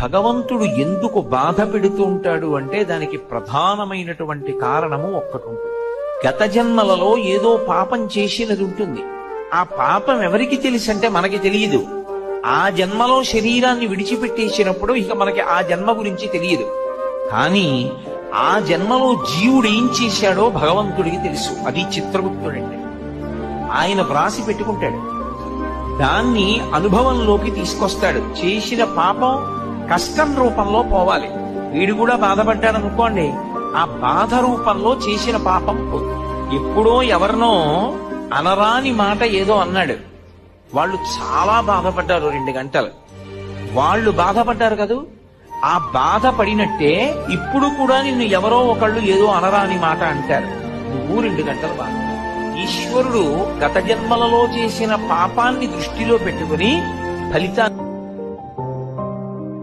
భగవంతుడు ఎందుకు బాధ పెడుతూ ఉంటాడు అంటే దానికి ప్రధానమైనటువంటి కారణము ఒక్కటి ఉంటుంది. గత జన్మలలో ఏదో పాపం చేసినది ఉంటుంది. ఆ పాపం ఎవరికి తెలుసంటే మనకి తెలియదు. ఆ జన్మలో శరీరాన్ని విడిచిపెట్టేసినప్పుడు ఇక మనకి ఆ జన్మ గురించి తెలియదు. కానీ ఆ జన్మలో జీవుడు ఏం చేశాడో భగవంతుడికి తెలుసు. అది చిత్రగుప్తుడంటే. ఆయన వ్రాసి పెట్టుకుంటాడు. దాన్ని అనుభవంలోకి తీసుకొస్తాడు. చేసిన పాపం కష్టం రూపంలో పోవాలి. వీడు కూడా బాధపడ్డాడు అనుకోండి, ఆ బాధ రూపంలో చేసిన పాపం పోతుంది. ఎప్పుడో ఎవరినో అనరాని మాట ఏదో అన్నాడు. వాళ్ళు చాలా బాధపడ్డారు 2 గంటలు. వాళ్ళు బాధపడ్డారు కదూ, ఆ బాధపడినట్టే ఇప్పుడు కూడా నిన్ను ఎవరో ఒకళ్ళు ఏదో అనరాని మాట అంటారు, నువ్వు 2 గంటలు బాధ. ఈశ్వరుడు గత జన్మలలో చేసిన పాపాన్ని దృష్టిలో పెట్టుకుని ఫలితాన్ని